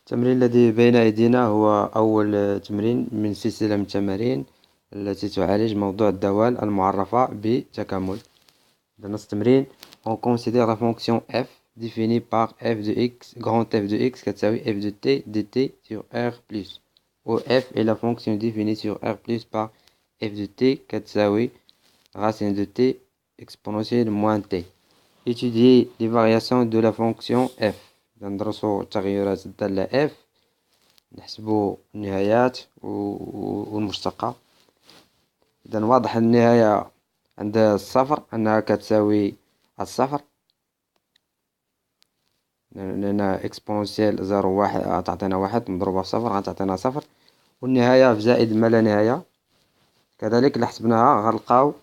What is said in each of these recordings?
التمرين الذي بين أيدينا هو أول تمرين من سلسلة من التمارين التي تعالج موضوع الدوال المعرفة بتكامل. Dans notre تمرين on considère la fonction f définie par f de x grand f de x كتساوي f de t dt sur r plus où f est la fonction définie sur r plus par f de t كتساوي racine de t exponentielle moins t. Étudier les variations de la fonction f. ندرسو تغيرات الدالة f، نحسبو النهايات والمشتقة. إذا واضح النهاية عند الصفر أنها كتساوي الصفر، لأن إكسبونسيال زيرو واحد غتعطينا واحد مضروبة في صفر غتعطينا صفر، والنهاية في زائد ما لا نهاية كذلك إلا حسبناها غنلقاو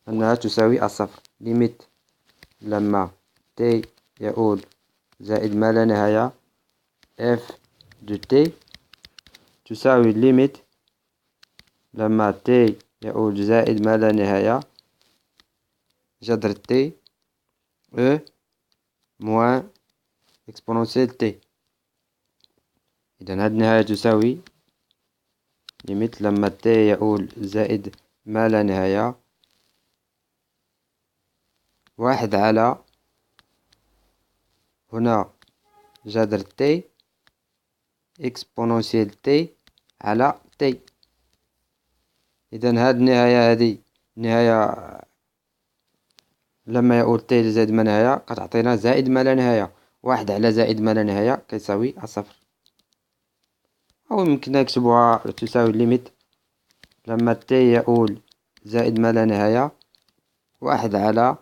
أنها تساوي الصفر. ليميت لما t يؤول زائد ما لا نهاية f de t تساوي ليميت لما t يؤول زائد ما لا نهاية جذر t e موان اكسبوننسيال t. إذا هاد النهاية تساوي ليميت لما t يؤول زائد ما لا نهاية واحد على هنا جذر t اكسبوننسيال t على t. إذا هاد النهاية هادي نهاية لما يؤول t لزائد ما نهاية كتعطينا زائد ما لا نهاية، واحد على زائد ما لا نهاية كيساوي الصفر. أو يمكننا نكتبوها تساوي ليميت لما t يؤول زائد ما لا نهاية واحد على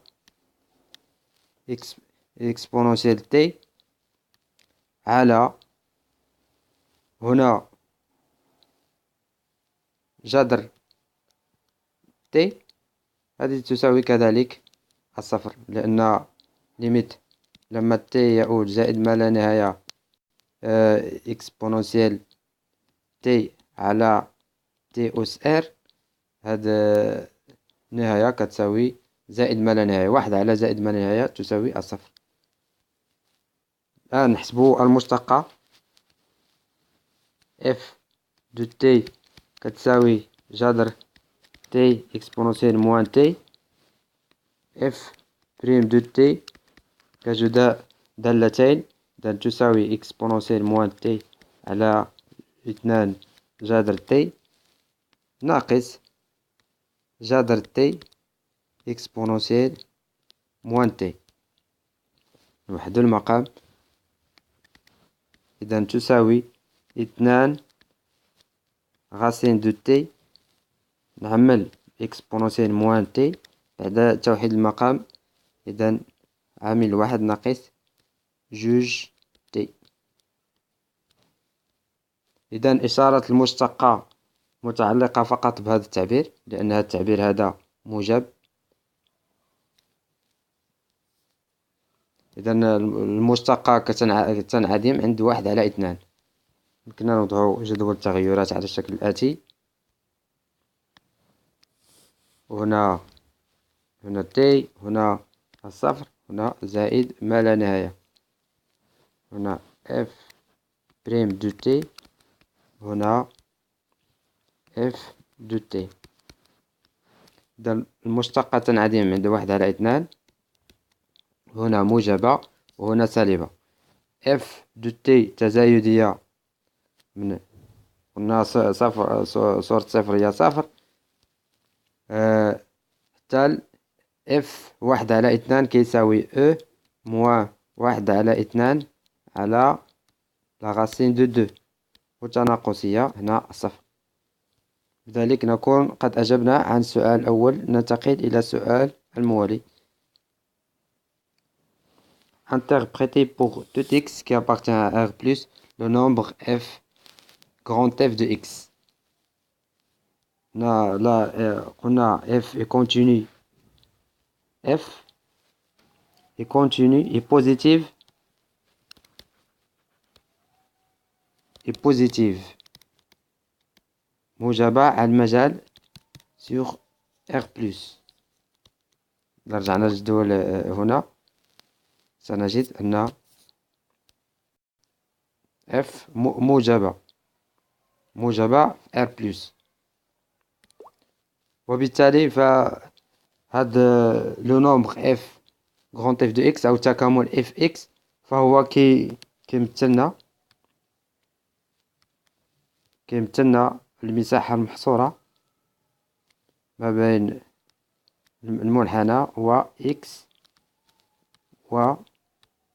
اكسبوننسيال t على هنا جذر t هذه تساوي كذلك الصفر، لأن ليميت لما t يؤول زائد ما لا نهاية اكسبوننسيال t على t أس r هاد نهاية كتساوي زائد ما لا نهاية، واحد على زائد ما لا نهاية تساوي الصفر. الآن نحسبو المشتقة f de t كتساوي جذر t اكسبوننسيال موان t f بريم دو t كجداء دالتين إذا تساوي اكسبوننسيال موان t على اثنان جذر t ناقص جذر t اكسبوننسيال موان t. نوحدو المقام، إذا تساوي اثنان غاسين دو t نعمل اكسبوننسيال موان t بعد توحيد المقام، إذا عامل واحد ناقص جوج t. إذا إشارة المشتقة متعلقة فقط بهذا التعبير، لأن هذا التعبير هذا موجب. إذا المشتقة كتنعدم عند واحد على اثنان. يمكننا نوضع جدول التغيرات على الشكل الآتي. هنا t، هنا الصفر، هنا زائد ما لا نهاية، هنا f بريم دو t، هنا f دو t. إذا المشتقة تنعدم عند واحد على اثنان، هنا موجبة وهنا سالبة. f دو t تزايدية من قلنا صفر، صورة صفر هي صفر، حتى f واحد على اثنان كيساوي e موان واحد على اثنان على لا غاسين دو دو، وتناقصية هنا صفر. بذلك نكون قد أجبنا عن السؤال الأول. ننتقل إلى السؤال الموالي. Interpréter pour tout x qui appartient à R+, le nombre f grand F de x. قلنا f est continu, f est continu et positive موجبة على المجال sur R+. إذا رجعنا للجدول هنا سنجد أن اف موجبة في ار بلس. وبالتالي فهاد لو نومبر اف غران اف دو اكس أو تكامل اف اكس فهو كيمثلنا المساحة المحصورة ما بين المنحنى و اكس و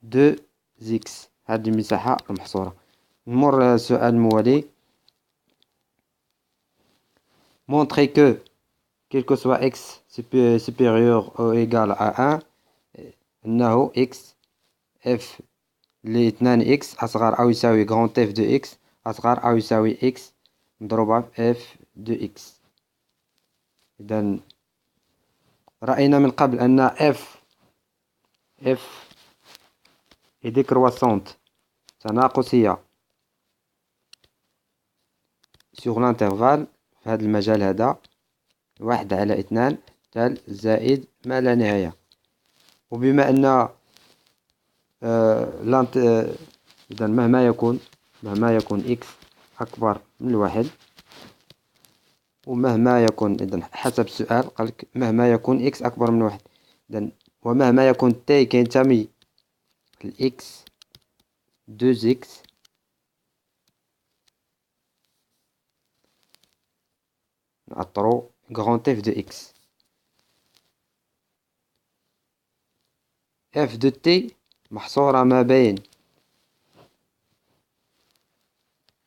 دو زيكس. هذه المساحة المحصورة. نمر السؤال الموالي. montrer que quel que soit x supérieur ou égal à 1 أنه x f ل2 x أصغر أو يساوي grand f de x أصغر أو يساوي x مضروبة في f de x. إذا رأينا من قبل أن f est décroissante تناقصية sur l'intervalle في هذا المجال هذا 1/2 زائد ما لا نهاية. وبما أن إذا مهما يكون x أكبر من 1 ومهما يكون إذا حسب السؤال قالك مهما يكون x أكبر من 1 إذا ومهما يكون t كينتمي ل x 2x نعطرو grand f de x f de t محصورة ما بين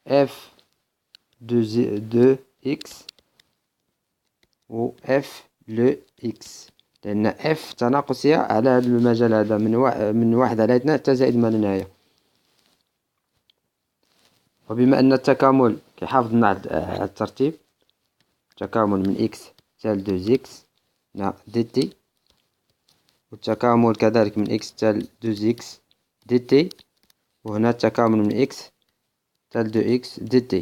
f de x و f le x لأن f تناقصية على هذا المجال هذا من 1/2 حتى زائد ما لا نهاية. وبما أن التكامل كيحافظنا على الترتيب تكامل من x تال 2x dt والتكامل كذلك من x تال 2x dt وهنا التكامل من x تال 2x dt.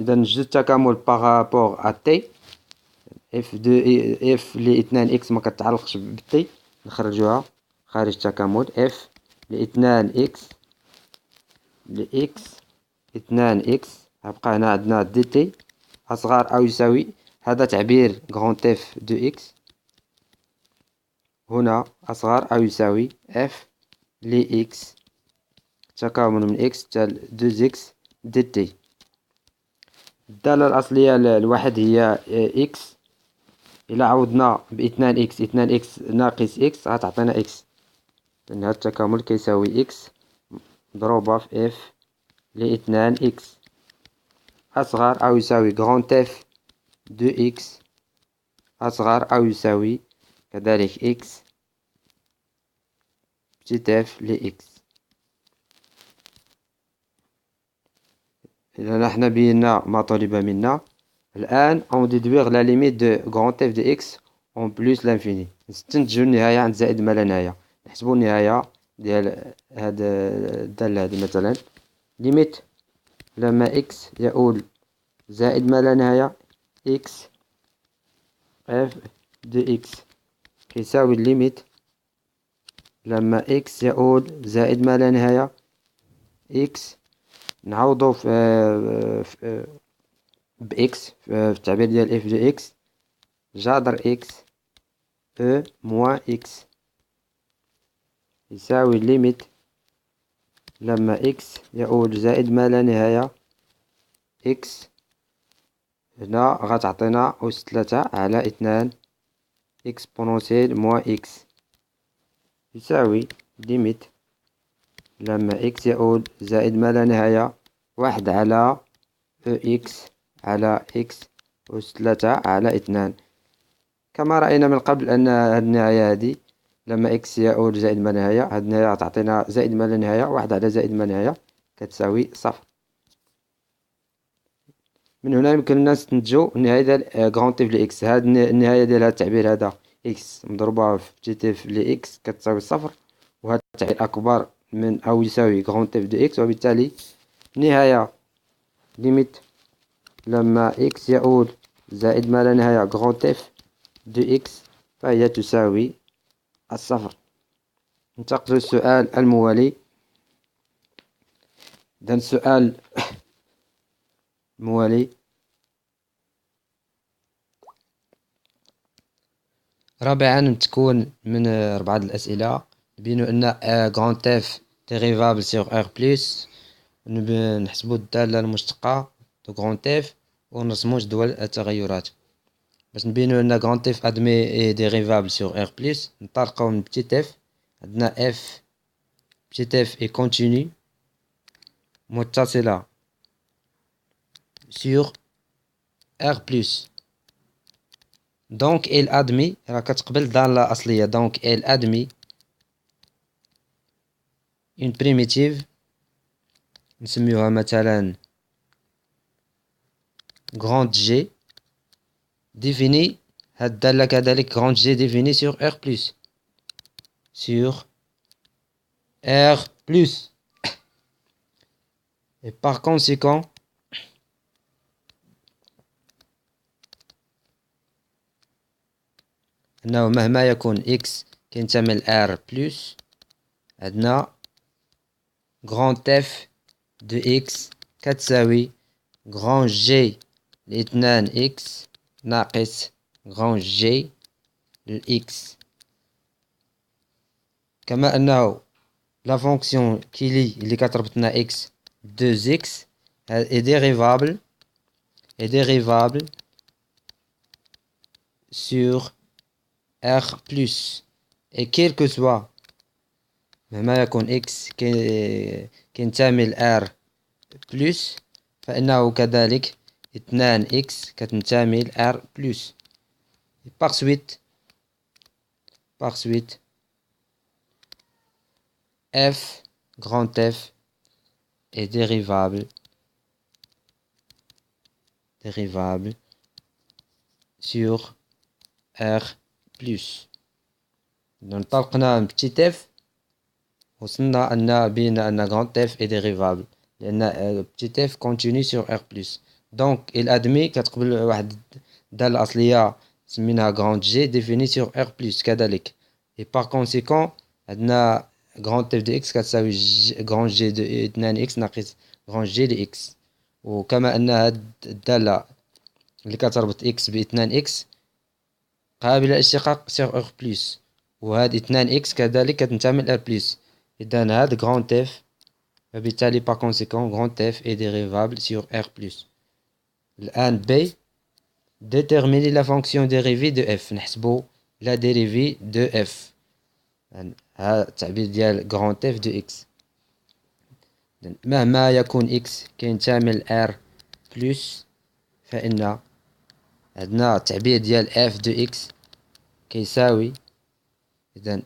إذا نجد التكامل بارابور ا t f ل2 x ما كتعلقش ب t نخرجوها خارج التكامل f ل2 x ل x 2 x غيبقى هنا عندنا dt أصغر أو يساوي هذا تعبير grand f de x هنا أصغر أو يساوي f ل x تكامل من x تال 2x dt. الدالة الأصلية لواحد هي x. إلا عوضنا ب2 x 2 x ناقص x غتعطينا x لأن هذا التكامل كيساوي x مضروبة في f ل2 x أصغر أو يساوي grand f de x أصغر أو يساوي كذلك x petit f ل x. إذا نحن بينا ما طلب منا. الآن on déduire la limite de grand f de x en plus l'infini. نستنتجو النهاية عند زائد ما لا نهاية. نحسبو النهاية ديال هاد الدالة هادي مثلا ليميت لما x يؤول زائد ما لا نهاية x f de x كيساوي الليميت لما x يؤول زائد ما لا نهاية x نعوضو بإكس في التعبير ديال اف دو اكس جذر اكس او موان اكس يساوي ليميت لما اكس يؤول زائد ما لا نهاية اكس هنا غتعطينا أس 3 على 2 اكسبونونسيال موان اكس يساوي ليميت لما اكس يؤول زائد ما لا نهاية 1 على او اكس على اكس أس 3 على 2. كما رأينا من قبل أن هاد النهاية هادي لما اكس يؤول زائد ما لا نهاية هاد النهاية تعطينا زائد ما لا نهاية 1 على زائد ما لا نهاية كتساوي 0. من هنا يمكن لنا نستنتجو النهاية ديال غران اف لإكس. هاد النهاية ديال هاد التعبير هذا اكس مضروبة في بتيت اف لإكس كتساوي 0 وهاد التعبير أكبر من أو يساوي غران اف دو اكس. وبالتالي نهاية ليميت لما x يؤول زائد ما لا نهاية grand f de x فهي تساوي 0. ننتقل للسؤال الموالي. إذن السؤال الموالي: رابعا تكون من بعض الأسئلة نبينو أن غران اف ديريفابل سيغ ار بلس، نحسبو الدالة المشتقة دو غران اف ونرسمو جدول التغيرات. باش نبينو أن غران اف ادمي اي ديريفابل سيغ ار بلس، ننطلقو من بتيت اف. عندنا اف بتيت اف اي كونتيني متصلة سيغ ار بلس، دونك il admet راه كتقبل الدالة الأصلية، دونك il admet une primitive نسميوها مثلا grande G définie. هاد الدالة كذلك grande G définie sur R plus sur R plus et par conséquent أنه مهما يكون x كينتمي ل R plus، عندنا grand F de x كتساوي grand G لاثنان x ناقص grand G لx. كما أنه لا فونكسيون اللي كتربطنا x 2x est dérivable sur R plus et quel que soit مهما يكون x كينتمي ل R plus فإنه كذلك 2x كتنتمي ل R plus. par suite f grand F est dérivable sur R plus. انطلقنا من بتيت اف وصلنا أن بينا أن grand F est dérivable لأن بتيت اف continue sur R plus. دونك il admet كتقبل واحد الدالة الأصلية سميناها grand G définie sur R plus كذلك. et par conséquent عندنا grand F de x كتساوي grand G de 2x ناقص grand G de x. وكما أن هاد الدالة اللي كتربط x ب 2x قابلة للاشتقاق sur R plus، وهاد 2x كذلك كتنتمي ل R plus، إذن هاد grand F فبالتالي par conséquent grand F est dérivable sur R plus. الآن B déterminer la fonction dérivée de f. نحسبو la dérivée de f. ها التعبير ديال grand F de x. مهما يكون x كينتمي ل R plus فإن عندنا التعبير ديال f de x كيساوي، إذن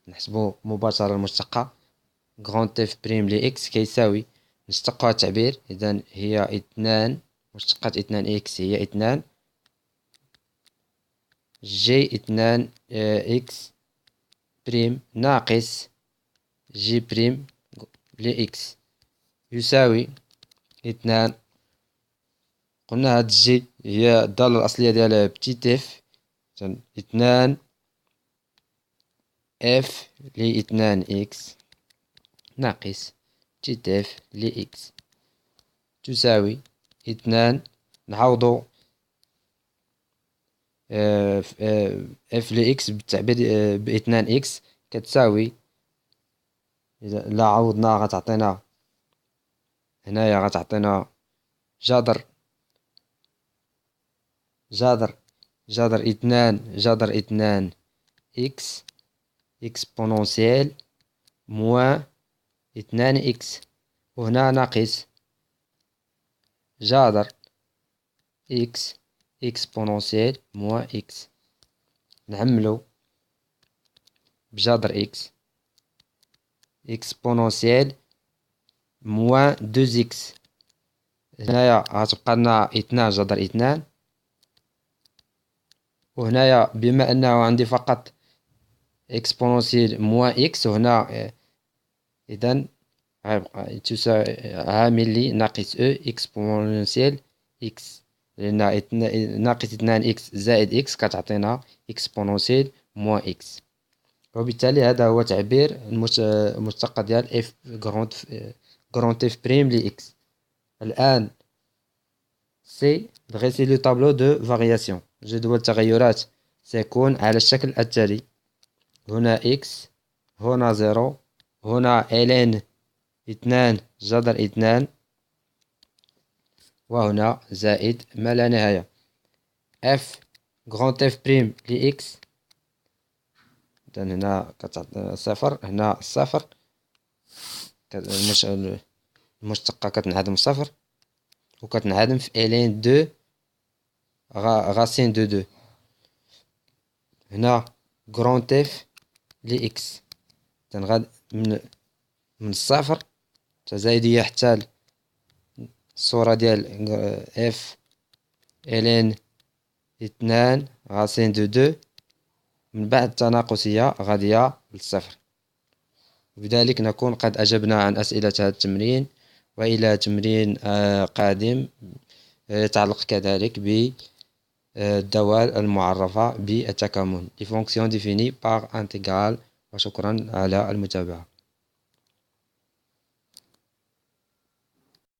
نحسبو مباشرة المشتقة grand F بريم ل x كيساوي نشتقو التعبير، إذن هي 2 مشتقة 2x هي 2 جي 2 اكس بريم ناقص جي بريم لإكس يساوي 2. قلنا هاد جي هي الدالة الأصلية ديال بتيت اف، 2 اف ل 2 اكس ناقص بتيت اف لإكس تساوي 2. نعوضو اف لإكس بالتعبير بإثنان إكس كتساوي، إلا عوضنا غتعطينا هنايا غتعطينا جذر إثنان إكس إكسبونونسيال موان 2 إكس، وهنا ناقص جذر إكس إكسبونونسيال موان إكس. نعملو بجذر إكس إكسبونونسيال موان 2 إكس، هنايا غتبقى لنا 2 جذر 2، وهنايا بما أنه عندي فقط إكسبونونسيال موان إكس وهنا إذن تساوي عامل لي ناقص أو إكسبونونسيال إكس، لأن ناقص 2 إكس زائد إكس كتعطينا إكسبونونسيال موان إكس. وبالتالي هذا هو تعبير المشتقة ديال إف grand F prime لX. الآن سي dresser le tableau de variation. جدول التغيرات سيكون على الشكل التالي: هنا X، هنا 0، هنا ln 2 جذر 2، وهنا زائد ما لا نهاية. F grand F prime لX، إذن هنا كتعطي صفر، هنا صفر، المشتقة كتنعدم صفر، وكتنعدم في ln 2 racine de 2. هنا grand F لإكس، إذن من الصفر تزايدية حتى الصورة ديال اف ln 2 racine de 2، من بعد التناقصية غادية للصفر. وبذلك نكون قد أجبنا عن أسئلة هذا التمرين، وإلى تمرين قادم يتعلق كذلك بالدوال المعرفة بالتكامل، les fonctions définies par intégrale. وشكرا على المتابعة.